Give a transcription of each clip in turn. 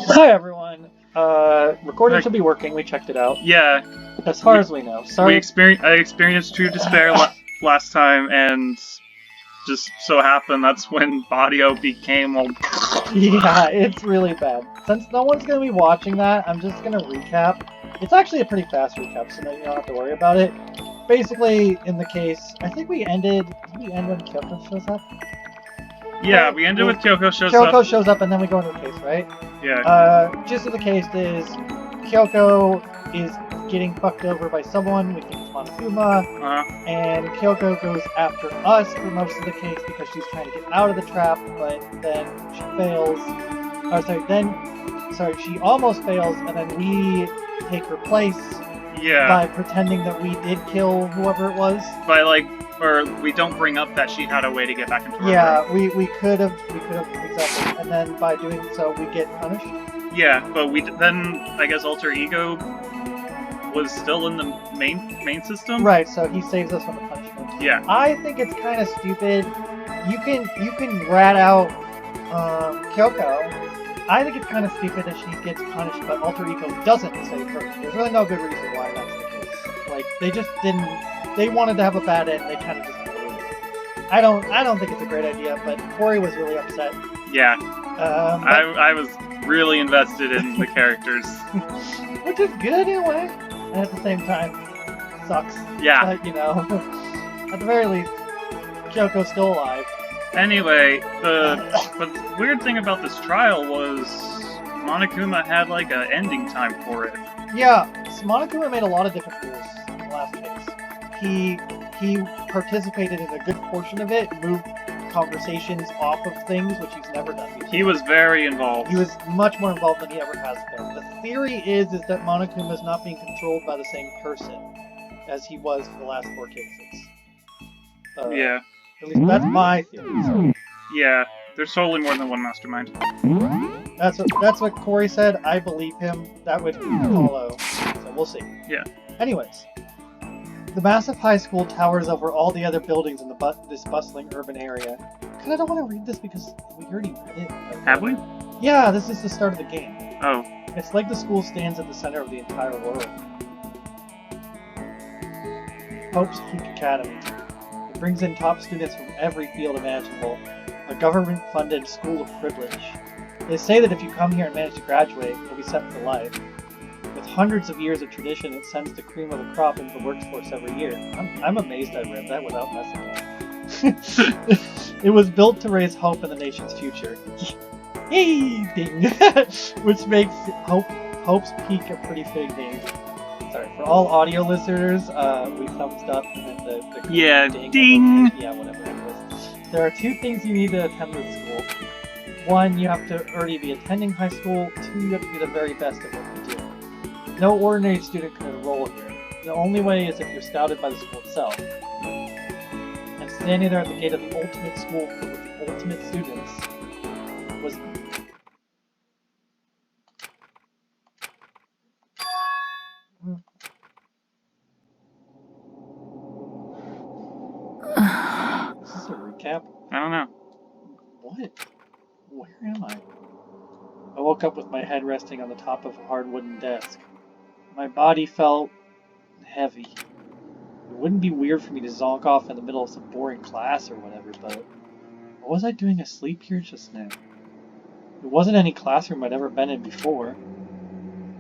Hi everyone. Recording Like, should be working. We checked it out. yeah, As far as we know. Sorry. I experienced true despair last time, and just so happened that's when Audio became all. Yeah, it's really bad. Since no one's gonna be watching that, I'm just gonna recap. It's actually a pretty fast recap, so that you don't have to worry about it. Basically, in the case, I think we ended. Did we end when Kyoko shows up? Yeah, we ended with Kyoko shows Kyoko up. shows up, and then we go into the case, right? Yeah. Gist of the case is Kyoko is getting fucked over by someone. We think it's Monokuma. And Kyoko goes after us for most of the case because she's trying to get out of the trap, but then she fails. She almost fails, and then we take her place by pretending that we did kill whoever it was. Or we don't bring up that she had a way to get back into her room. Yeah, we could have, exactly. And then by doing so, we get punished. Yeah, but then, I guess Alter Ego was still in the main system? Right, so he saves us from the punishment. Yeah. I think it's kind of stupid. You can rat out Kyoko. I think it's kind of stupid that she gets punished, but Alter Ego doesn't save her. There's really no good reason why that's the case. Like, they just didn't... They wanted to have a bad end, they kind of just ruined it. I don't think it's a great idea, but Corey was really upset. Yeah. I was really invested in the characters. Which is good in a way. And at the same time, sucks. Yeah. But, you know, at the very least, Kyoko's still alive. Anyway, the weird thing about this trial was Monokuma had like an ending time for it. Yeah, so Monokuma made a lot of different rules in the last case. He participated in a good portion of it, moved conversations off of things, which he's never done before. He was very involved. He was much more involved than he ever has been. The theory is that Monokuma is not being controlled by the same person as he was for the last 4 cases. Yeah. At least that's my theory. So. Yeah, there's totally more than one mastermind. That's what Corey said. I believe him. That would follow. So we'll see. Yeah. Anyways. The massive high school towers over all the other buildings in this bustling urban area. I don't want to read this because we already read it. Have we? Yeah, this is the start of the game. Oh. It's like the school stands at the center of the entire world. Hope's Peak Academy. It brings in top students from every field imaginable. A government-funded school of privilege. They say that if you come here and manage to graduate, you'll be set for life. With hundreds of years of tradition, it sends the cream of the crop into the workforce every year. I'm amazed I read that without messing up. It was built to raise hope in the nation's future. Yay! Ding! Which makes Hope's Peak a pretty fitting name. Sorry, for all audio listeners, we thumbs up and the yeah, ding! Yeah, whatever it was. There are 2 things you need to attend this school. 1, you have to already be attending high school. 2, you have to be the very best at what you do. No ordinary student can enroll here. The only way is if you're scouted by the school itself. And standing there at the gate of the ultimate school with the ultimate students was... Is this a recap? I don't know. What? Where am I? I woke up with my head resting on the top of a hard wooden desk. My body felt heavy. It wouldn't be weird for me to zonk off in the middle of some boring class or whatever, but what was I doing asleep here just now? It wasn't any classroom I'd ever been in before.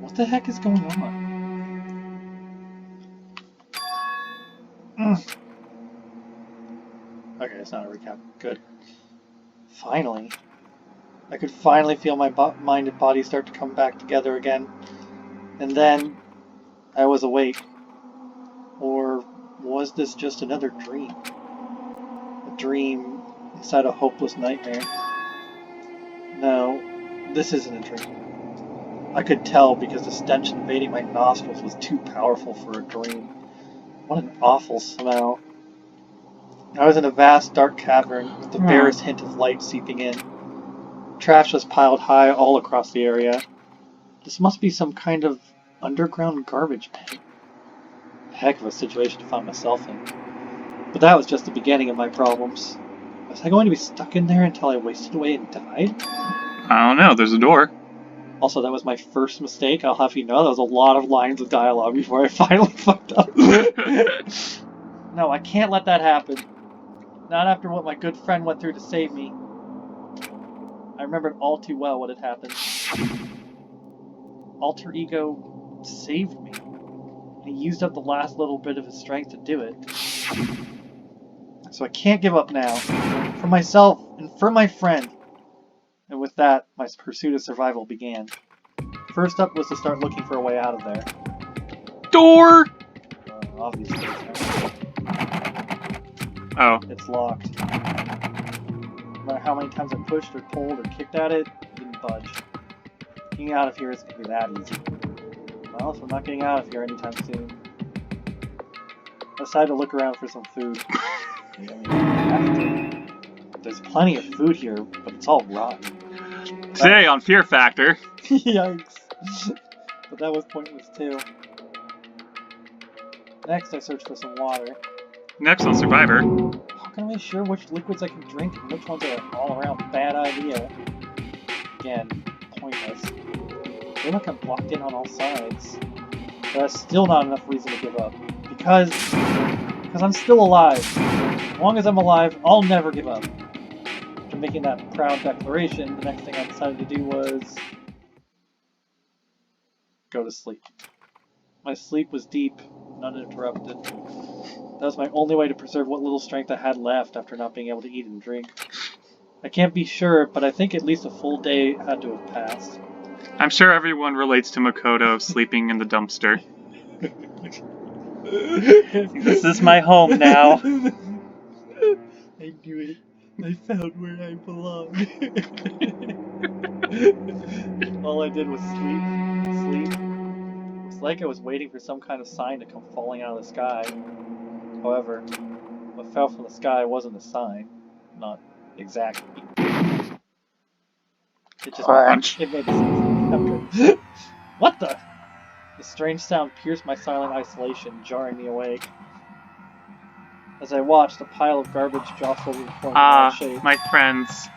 What the heck is going on? Okay, it's not a recap. Good. Finally. I could finally feel my mind and body start to come back together again. And then I was awake. Or was this just another dream? A dream inside a hopeless nightmare? No, this isn't a dream. I could tell because the stench invading my nostrils was too powerful for a dream. What an awful smell. I was in a vast, dark cavern with the barest hint of light seeping in. Trash was piled high all across the area. This must be some kind of underground garbage pit. Heck of a situation to find myself in. But that was just the beginning of my problems. Was I going to be stuck in there until I wasted away and died? I don't know, there's a door. Also, that was my first mistake. I'll have you know that was a lot of lines of dialogue before I finally fucked up. No, I can't let that happen. Not after what my good friend went through to save me. I remembered all too well what had happened. Alter Ego saved me. He used up the last little bit of his strength to do it. So I can't give up now. For myself and for my friend. And with that, my pursuit of survival began. First up was to start looking for a way out of there. Door! Obviously. Oh. It's locked. No matter how many times I pushed or pulled or kicked at it, it didn't budge. Getting out of here isn't going to be that easy. Well, if I'm not getting out of here anytime soon, I decided to look around for some food. There's plenty of food here, but it's all rotten. Today on Fear Factor. Yikes. But that was pointless too. Next, I searched for some water. Next on Survivor. How can I be sure which liquids I can drink and which ones are an all-around bad idea? Again, pointless. I feel like I'm blocked in on all sides. But that's still not enough reason to give up. Because I'm still alive. As long as I'm alive, I'll never give up. After making that proud declaration, the next thing I decided to do was go to sleep. My sleep was deep and uninterrupted. That was my only way to preserve what little strength I had left after not being able to eat and drink. I can't be sure, but I think at least a full day had to have passed. I'm sure everyone relates to Makoto sleeping in the dumpster. This is my home now. I knew it. I found where I belong. All I did was sleep. It's like I was waiting for some kind of sign to come falling out of the sky. However, what fell from the sky wasn't a sign. Not exactly. It just it made sense. What the? The strange sound pierced my silent isolation, jarring me awake. As I watched, a pile of garbage jostled and formed in shape. My friends.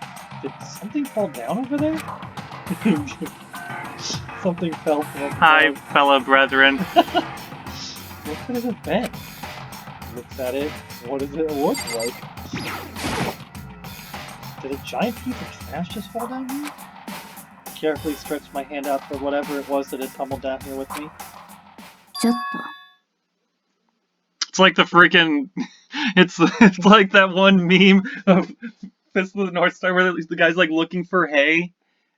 Did something fall down over there? Something fell from up Hi, above. fellow brethren. What could it have been? Looks at it. What does it look like? Did a giant piece of trash just fall down here? I carefully stretched my hand out for whatever it was that had tumbled down here with me. It's like the freaking... It's like that one meme of Fist of the North Star where the guy's like looking for hay.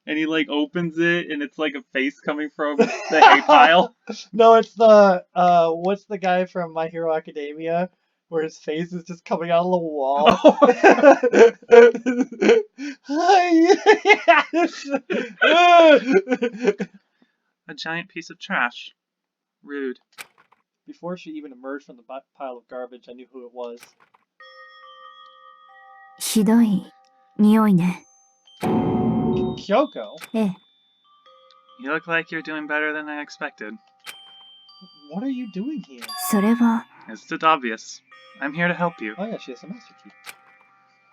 And he like opens it, and it's like a face coming from the hay pile. No, it's the what's the guy from My Hero Academia where his face is just coming out of the wall? A giant piece of trash. Rude. Before she even emerged from the pile of garbage, I knew who it was. ひどい匂いね。 Kyoko? ええ。 You look like you're doing better than I expected. What are you doing here? それは It's obvious. I'm here to help you. Oh yeah, she has a master key.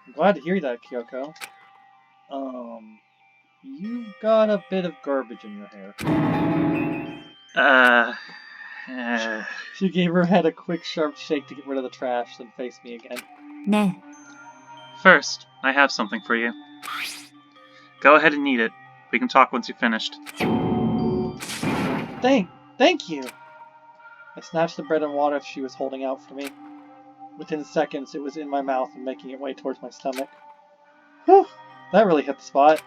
I'm glad to hear that, Kyoko. You've got a bit of garbage in your hair. She gave her head a quick, sharp shake to get rid of the trash, then faced me again. ね First, I have something for you. Go ahead and eat it. We can talk once you're finished. Thank you! I snatched the bread and water she was holding out for me. Within seconds, it was in my mouth and making its way towards my stomach. Whew! That really hit the spot.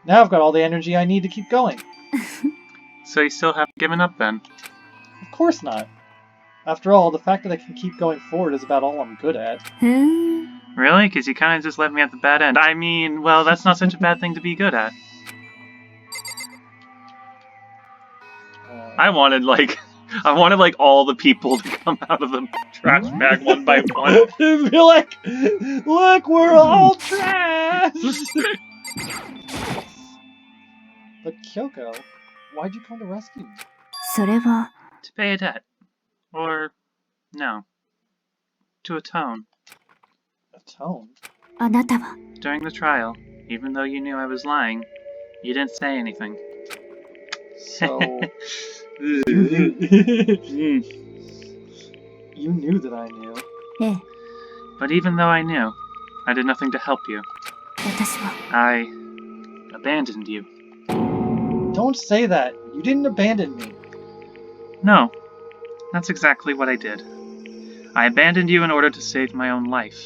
Now I've got all the energy I need to keep going. So you still haven't given up then? Of course not. After all, the fact that I can keep going forward is about all I'm good at. ふーん Really? Because you kind of just left me at the bad end. I mean, well, that's not such a bad thing to be good at. I wanted all the people to come out of the trash bag one by one. Be like, look, we're all trash! But Kyoko, why'd you come to rescue me? それは To pay a debt. Or, no. To atone. Atone? あなたは During the trial, even though you knew I was lying, you didn't say anything. So you Mm. knew that I knew. ええ、 But even though I knew, I did nothing to help you. 私は I abandoned you. Don't say that. You didn't abandon me. No, that's exactly what I did. I abandoned you in order to save my own life.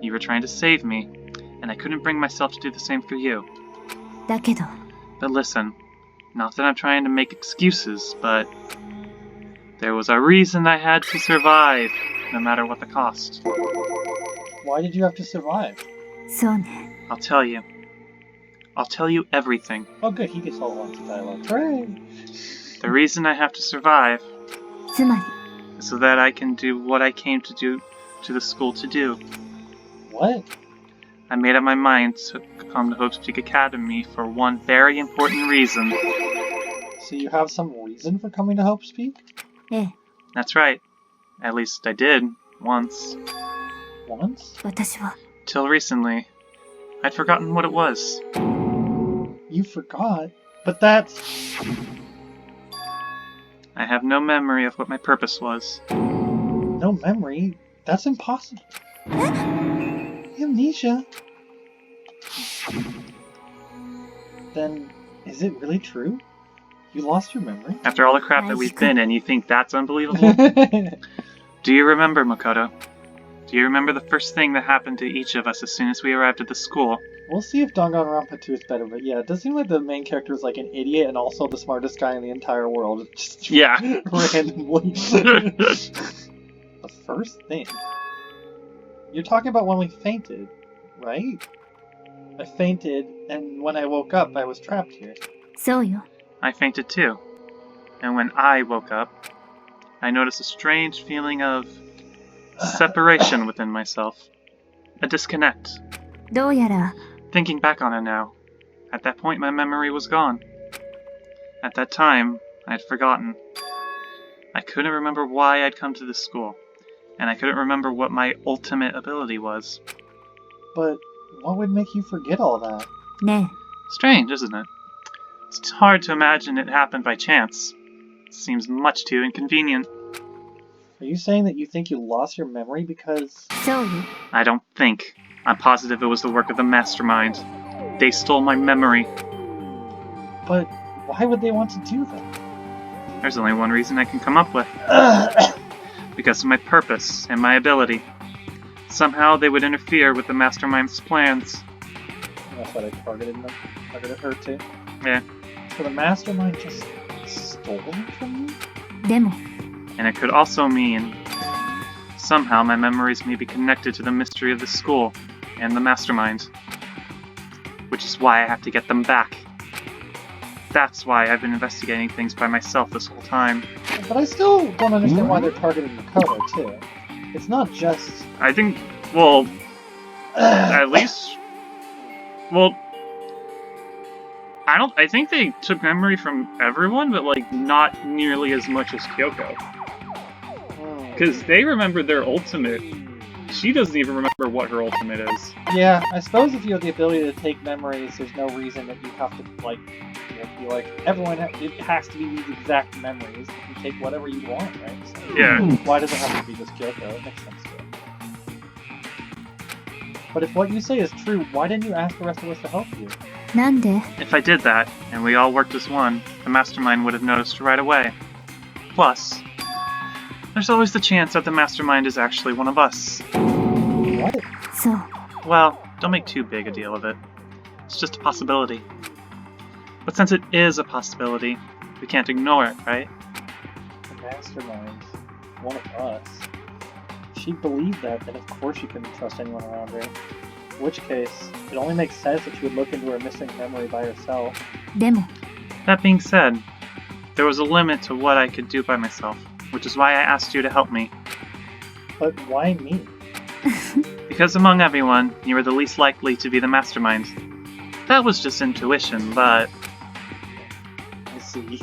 You were trying to save me, and I couldn't bring myself to do the same for you. だけど But listen, not that I'm trying to make excuses, but there was a reason I had to survive, no matter what the cost. Why did you have to survive? そうね I'll tell you. I'll tell you everything. Oh, good. He gets all lots of dialogue. Hooray! The reason I have to survive つまり is so that I can do what I came to the school to do. What? I made up my mind to come to Hope's Peak Academy for one very important reason. So you have some reason for coming to Hope's Peak? ええ That's right. At least I did, once. Once? 私は Till recently, I'd forgotten what it was. You forgot? But that's... I have no memory of what my purpose was. no memory. That's impossible. Amnesia. Then, is it really true? You lost your memory? After all the crap that we've been in, you think that's unbelievable? Do you remember, Makoto? Do you remember the first thing that happened to each of us as soon as we arrived at the school? We'll see if Danganronpa 2 is better, but yeah, it does seem like the main character is like an idiot and also the smartest guy in the entire world. Just Yeah. randomly. The first thing? You're talking about when we fainted, right? I fainted, and when I woke up, I was trapped here. そうよ I fainted too. And when I woke up, I noticed a strange feeling of separation within myself. A disconnect. どうやら Thinking back on it now, at that point my memory was gone. At that time, I had forgotten. I couldn't remember why I'd come to this school, and I couldn't remember what my ultimate ability was. But what would make you forget all that? ね Strange, isn't it? It's hard to imagine it happened by chance. It seems much too inconvenient. Are you saying that you think you lost your memory because... えそうよ I don't think. I'm positive it was the work of the mastermind. They stole my memory. But why would they want to do that? There's only one reason I can come up with. Because of my purpose and my ability. Somehow they would interfere with the mastermind's plans. That's why they targeted them. Targeted her too. Yeah. So the mastermind just stole them from you? でも And it could also mean somehow my memories may be connected to the mystery of the school and the mastermind. Which is why I have to get them back. That's why I've been investigating things by myself this whole time. But I still don't understand why they're targeting Makoto too. It's not just... I think, well, at least, well, I think they took memory from everyone, but like not nearly as much as Kyoko. Because they remember their ultimate. She doesn't even remember what her ultimate is. Yeah, I suppose if you have the ability to take memories, there's no reason that you have to, like, you know, be like, everyone, it has to be these exact memories. You can take whatever you want, right? So, Yeah. why does it have to be just Kyoko? It makes sense to it. But if what you say is true, why didn't you ask the rest of us to help you? なんで If I did that, and we all worked as one, the mastermind would have noticed right away. Plus, there's always the chance that the mastermind is actually one of us. What? そう Well, don't make too big a deal of it. It's just a possibility. But since it is a possibility, we can't ignore it, right? The mastermind. One of us. If she believed that, then of course she couldn't trust anyone around her. In which case, it only makes sense that she would look into her missing memory by herself. でも That being said, there was a limit to what I could do by myself, which is why I asked you to help me. But why me? Because among everyone, you were the least likely to be the mastermind. That was just intuition, but I see.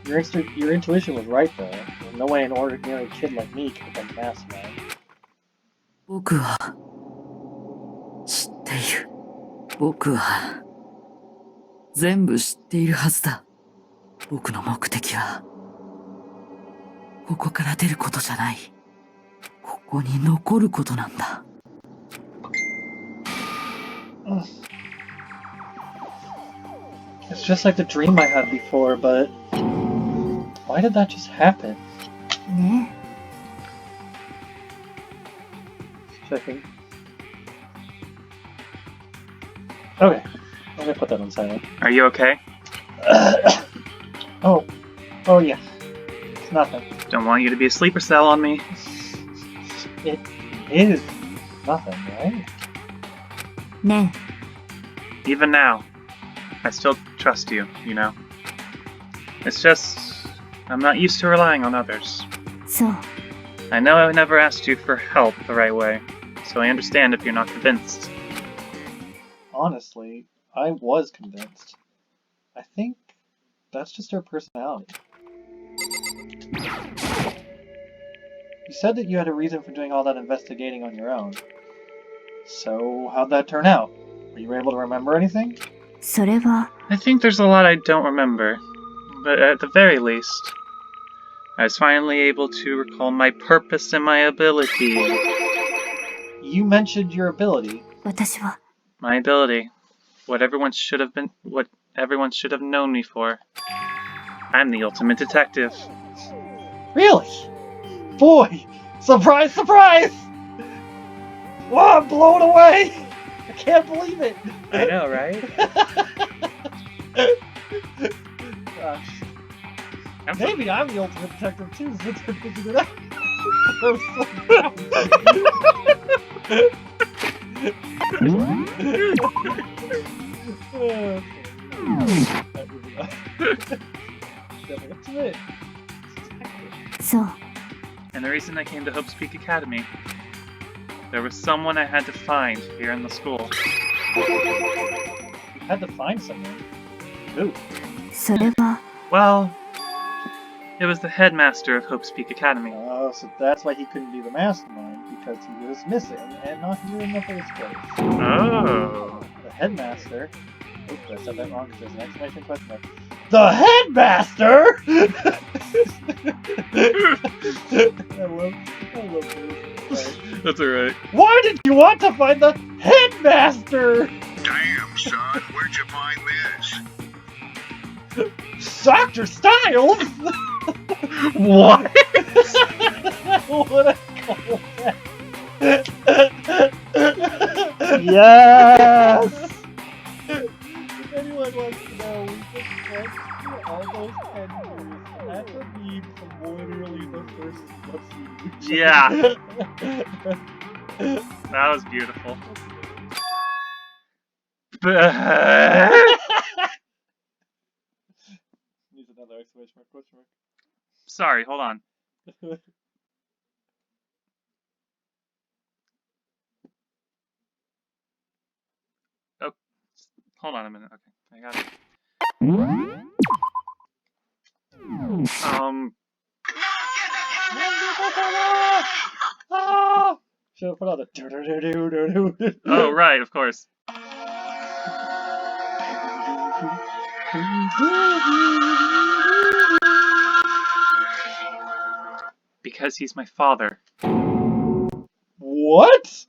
Your intuition was right though. There's no way an ordinary kid like me could become the mastermind. 僕は知っている。僕は全部知っているはずだ。僕の目的は、ここから出ることじゃない。ここに残ることなんだ。It's just like the dream I had before, but why did that just happen? ね Checking. Okay, I'm gonna put that on silent. Are you okay? Oh yeah. It's nothing. Don't want you to be a sleeper cell on me. It is nothing, right? えね Even now, I still trust you, you know? It's just, I'm not used to relying on others. えそう I know I never asked you for help the right way, so I understand if you're not convinced. Honestly, I was convinced. I think that's just her personality. You said that you had a reason for doing all that investigating on your own. So, how'd that turn out? Were you able to remember anything? それは I think there's a lot I don't remember, but at the very least, I was finally able to recall my purpose and my ability. You mentioned your ability. 私は My ability. What everyone should have known me for. I'm the ultimate detective. Really? Boy! Surprise, surprise! Wow, I'm blown away! I can't believe it! I know, right? Gosh. I'm so- Maybe I'm the ultimate detective too, since I figured it out. I'm so proud.そう And the reason I came to Hope's Peak Academy, there was someone I had to find here in the school. You had to find someone. Who? それは Well, it was the headmaster of Hope's Peak Academy. Oh, so that's why he couldn't be the mastermind, because he was missing and not here in the first place. Oh. The headmaster. Oops, I said that wrong because there's an exclamation question mark. The headmaster! I love this. That's alright. Why did you want to find the headmaster? Damn, son, where'd you find this? Dr. Styles? What? What a call Yes! If anyone wants to know, we just went through all those 10 years. That's a meme from literally the first scene. Yeah. That was beautiful. Needs another exclamation mark, question mark. Sorry, hold on. Oh, hold on a minute. Okay, I got it. Should have put on the do-do-do-do-do-do. Oh, right, of course. Because he's my father. What?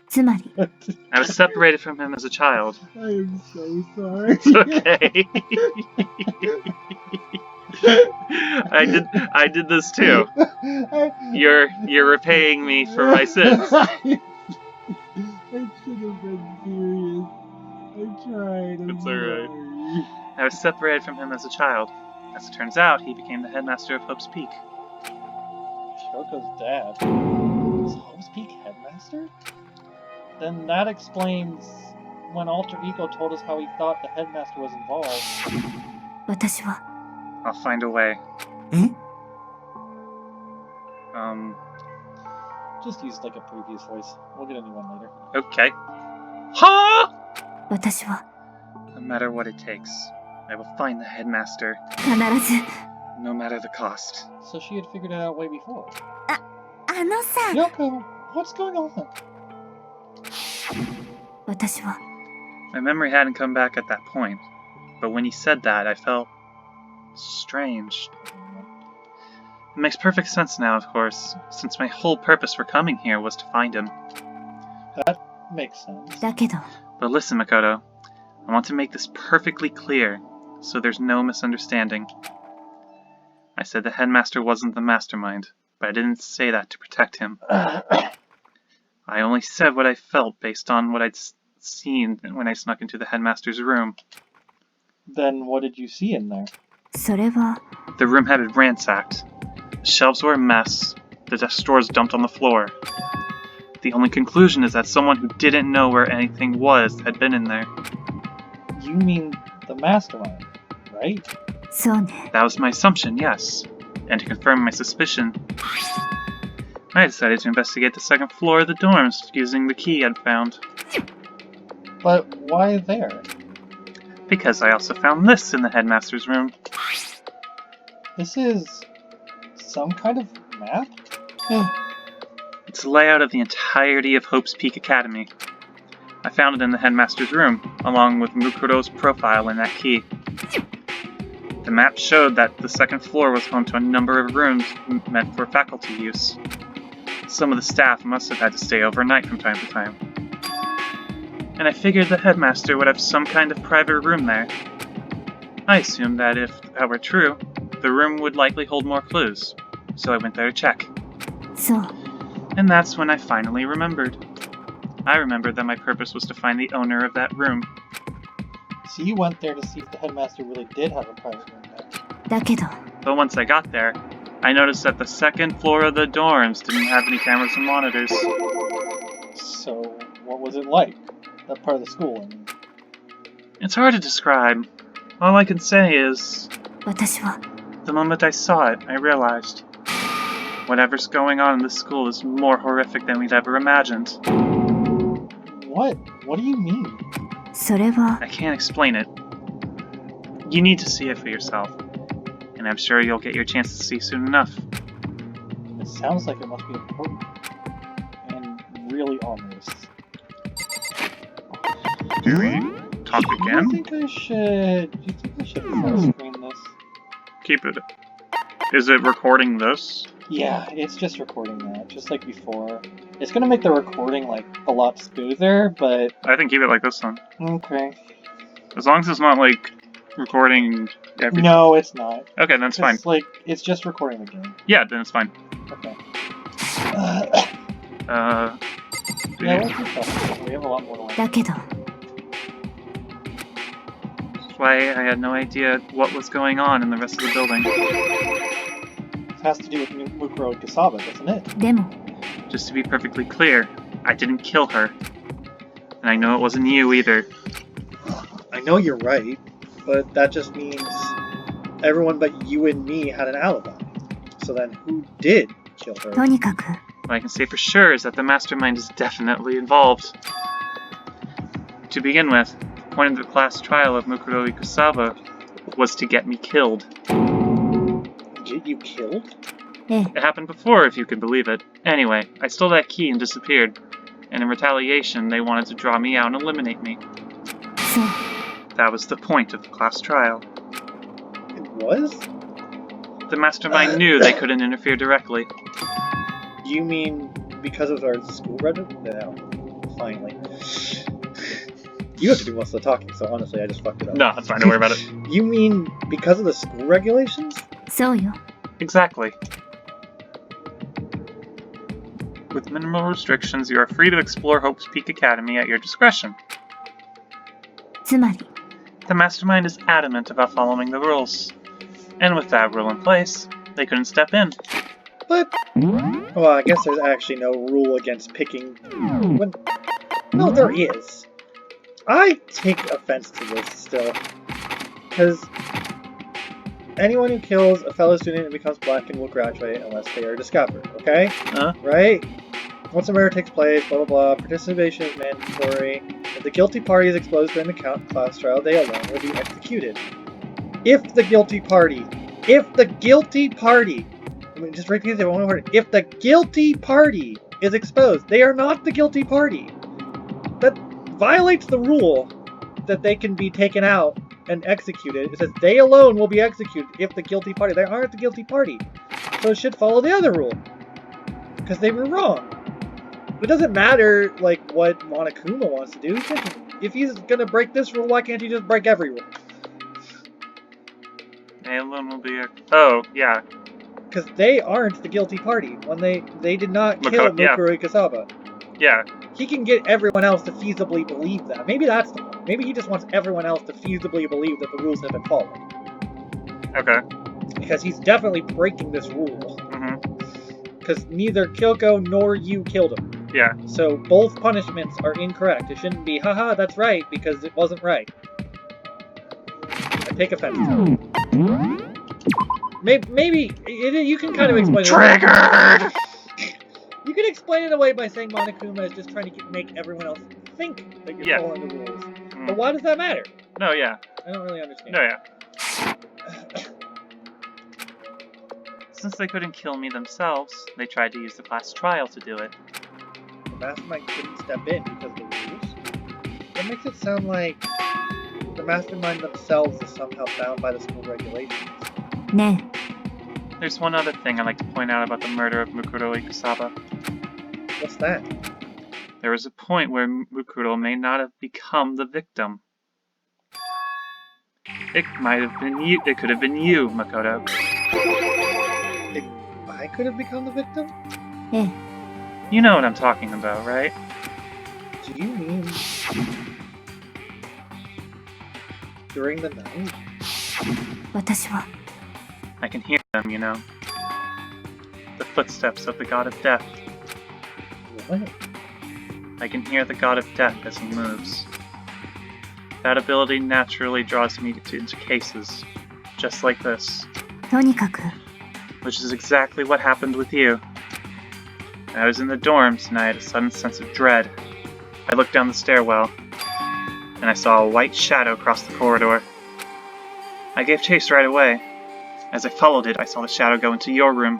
つまり I was separated from him as a child. I am so sorry. It's okay. I did this too. You're repaying me for my sins. I should have been serious. I tried. I'm It's alright. sorry. I was separated from him as a child. As it turns out, he became the headmaster of Hope's Peak. Shoko's dad. Is Hope's Peak headmaster? Then that explains when Alter Ego told us how he thought the headmaster was involved. 私は I'll find a way. え Just use like a previous voice. We'll get a new one later. Okay. Ha! 私は No matter what it takes, I will find the headmaster, 必ず no matter the cost. So she had figured it out way before. あのさ Yoko, what's going on? 私は My memory hadn't come back at that point, but when he said that, I felt strange. It makes perfect sense now, of course, since my whole purpose for coming here was to find him. Makes sense. だけど、 But listen, Makoto, I want to make this perfectly clear, so there's no misunderstanding. I said the headmaster wasn't the mastermind, but I didn't say that to protect him. I only said what I felt based on what I'd seen when I snuck into the headmaster's room. Then what did you see in there? それは、 The room had been ransacked. The shelves were a mess. The desk drawers dumped on the floor. The only conclusion is that someone who didn't know where anything was had been in there. You mean the mastermind, right? そうね。 That was my assumption, yes. And to confirm my suspicion, I decided to investigate the second floor of the dorms using the key I'd found. But why there? Because I also found this in the headmaster's room. This is some kind of map? ええ、 It's the layout of the entirety of Hope's Peak Academy. I found it in the headmaster's room, along with Mukuro's profile in that key. The map showed that the second floor was home to a number of rooms meant for faculty use. Some of the staff must have had to stay overnight from time to time. And I figured the headmaster would have some kind of private room there. I assumed that if that were true, the room would likely hold more clues, so I went there to check. そう。 And that's when I finally remembered. I remembered that my purpose was to find the owner of that room. So you went there to see if the headmaster really did have a private room there. だけど、 But once I got there, I noticed that the second floor of the dorms didn't have any cameras and monitors. So what was it like? That part of the school, I mean. It's hard to describe. All I can say is, 私は、 the moment I saw it, I realized whatever's going on in this school is more horrific than we'd ever imagined. What? What do you mean? それは、 I can't explain it. You need to see it for yourself, and I'm sure you'll get your chance to see soon enough. It sounds like it must be important. And really ominous. Do we talk Do you again? think I should full screen this? Keep it. Is it recording this? Yeah, it's just recording that, just like before. It's gonna make the recording, like, a lot smoother, but... I think keep it like this one. Okay. As long as it's not like recording every... No, it's not. Okay, then it's fine. It's like, it's just recording the game. Yeah, then it's fine. Okay. Uh... Yeah, let's keep talking. We have a lot more to learn. だけど、 That's why I had no idea what was going on in the rest of the building. This has to do with Mukuro and Kasaba, doesn't it? でも、 Just to be perfectly clear, I didn't kill her. And I know it wasn't you either. I know you're right, but that just means everyone but you and me had an alibi. So then who did kill her? とにかく、 What I can say for sure is that the mastermind is definitely involved. To begin with, the point of the class trial of Mukuro Ikusaba was to get me killed. Get you killed? ええ、 It happened before, if you can believe it. Anyway, I stole that key and disappeared. And in retaliation, they wanted to draw me out and eliminate me. そう。 That was the point of the class trial. It was? The mastermind knew they couldn't interfere directly. You mean because of our school register? No. Finally. You have to do most of the talking, so honestly, I just fucked it up. No, that's fine, don't worry about it. You mean because of the school regulations? そうよ。 Exactly. With minimal restrictions, you are free to explore Hope's Peak Academy at your discretion. つまり、 The mastermind is adamant about following the rules. And with that rule in place, they couldn't step in. But, well, I guess there's actually no rule against picking... When... No, there is. I take offense to this still. Because anyone who kills a fellow student and becomes black and will graduate unless they are discovered, okay? Right? Once a murder takes place, blah blah blah, participation is mandatory. If the guilty party is exposed during the class trial, they alone will be executed. If the guilty party, I mean, just repeat it one word. If the guilty party is exposed, they are not the guilty party. That violates the rule that they can be taken out and executed. It says they alone will be executed if the guilty party. They aren't the guilty party. So it should follow the other rule. Because they were wrong. It doesn't matter, like, what Monokuma wants to do. If he's gonna break this rule, why can't he just break every rule? They alone will be... Oh, yeah. Because they aren't the guilty party. When they did not kill Mukuro Ikasaba. Yeah. He can get everyone else to feasibly believe that. Maybe that's the point. Maybe he just wants everyone else to feasibly believe that the rules have been followed. Okay. Because he's definitely breaking this rule. Because neither Kyoko nor you killed him. Yeah. So both punishments are incorrect. It shouldn't be, haha, that's right, because it wasn't right. I take offense to it. Maybe you can kind of explain Triggered! You can explain it away by saying Monokuma is just trying to make everyone else think that you're following the rules. But why does that matter? No, yeah. I don't really understand. No, yeah. Since they couldn't kill me themselves, they tried to use the class trial to do it. The mastermind couldn't step in because of the rules? That makes it sound like the mastermind themselves is somehow bound by the school regulations. Ne. There's one other thing I'd like to point out about the murder of Mukuro Ikasaba. What's that? There was a point where Mukuro may not have become the victim. It might have been you. It could have been you, Makoto. I could have become the victim? Eh. You know what I'm talking about, right? Do you mean during the night? 私は I can hear them, you know. The footsteps of the god of death. What? I can hear the god of death as he moves. That ability naturally draws me into cases, just like this. とにかく Which is exactly what happened with you. I was in the dorms and I had a sudden sense of dread. I looked down the stairwell, and I saw a white shadow cross the corridor. I gave chase right away. As I followed it, I saw the shadow go into your room.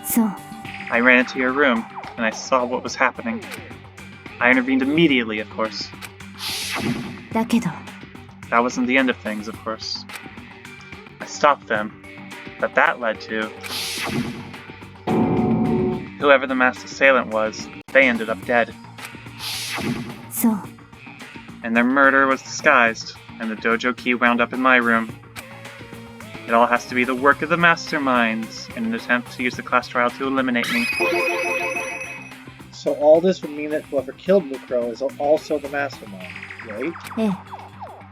そう I ran into your room, and I saw what was happening. I intervened immediately, of course. だけど That wasn't the end of things, of course. I stopped them, but that led to... Whoever the masked assailant was, they ended up dead. そう And their murder was disguised, and the dojo key wound up in my room. It all has to be the work of the masterminds in an attempt to use the class trial to eliminate me. So all this would mean that whoever killed Mukuro is also the mastermind, right? ええ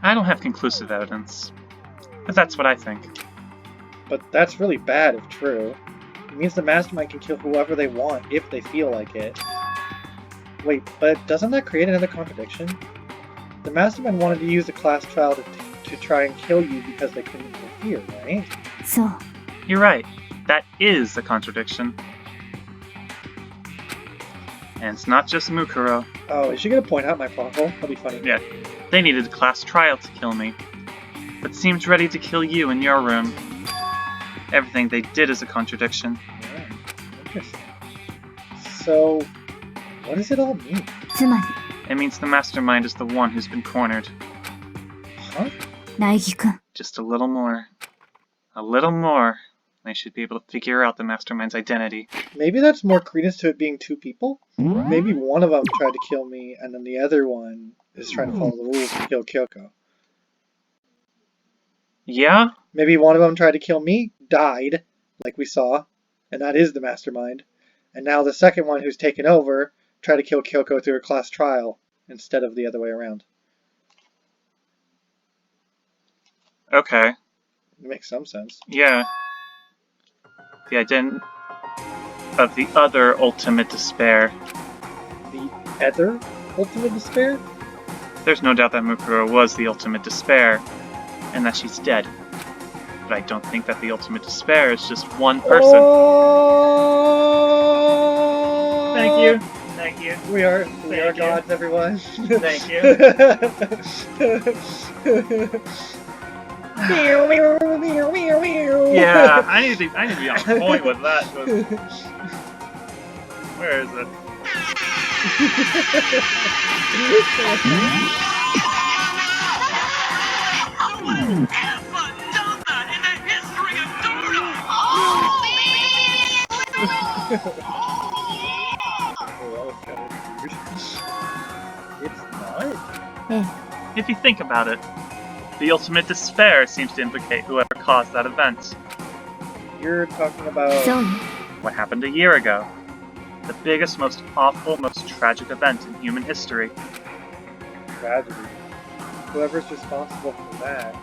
I don't have conclusive evidence, but that's what I think. But that's really bad if true. It means the mastermind can kill whoever they want if they feel like it. Wait, but doesn't that create another contradiction? The mastermind wanted to use the class trial to try and kill you because they couldn't interfere, right? そう You're right. That is a contradiction. And it's not just Mukuro. Oh, is she gonna point out my pothole? That'll be funny. Yeah, they needed a class trial to kill me, but seemed ready to kill you in your room. Everything they did is a contradiction. Yeah, interesting. So, what does it all mean? つまり It means the mastermind is the one who's been cornered. Huh? 苗木くん Just a little more. A little more. They should be able to figure out the mastermind's identity. Maybe that's more credence to it being two people? Maybe one of them tried to kill me, and then the other one is trying to follow the rules to kill Kyoko. Yeah? Maybe one of them tried to kill me, died, like we saw, and that is the mastermind. And now the second one who's taken over tried to kill Kyoko through a class trial instead of the other way around. Okay. It makes some sense. Yeah. The identity of the other ultimate despair. The other ultimate despair? There's no doubt that Mukuro was the ultimate despair, and that she's dead. But I don't think that the ultimate despair is just one person. Oh! Thank you. Thank you. We are Thank you. gods, everyone. Thank you. Yeah, I need to be on point with that. Where is it? ええ、 If you think about it, the ultimate despair seems to implicate whoever caused that event. You're talking about そうよ。 What happened a year ago? The biggest, most awful, most tragic event in human history. tragedy. Whoever's responsible for that,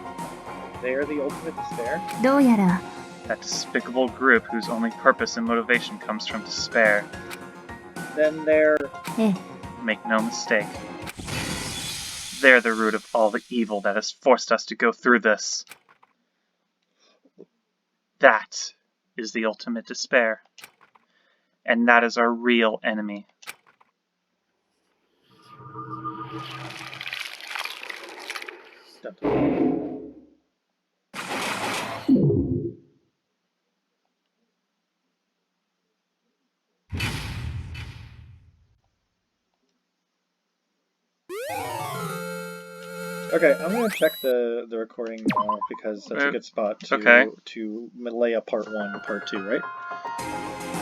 they're the ultimate despair? どうやら That despicable group whose only purpose and motivation comes from despair. Then they're... ええ、 Make no mistake. They're the root of all the evil that has forced us to go through this. That is the ultimate despair. And that is our real enemy. Okay, I'm gonna check the recording now because that's a good spot to Okay. to lay a part 1 and part 2, right?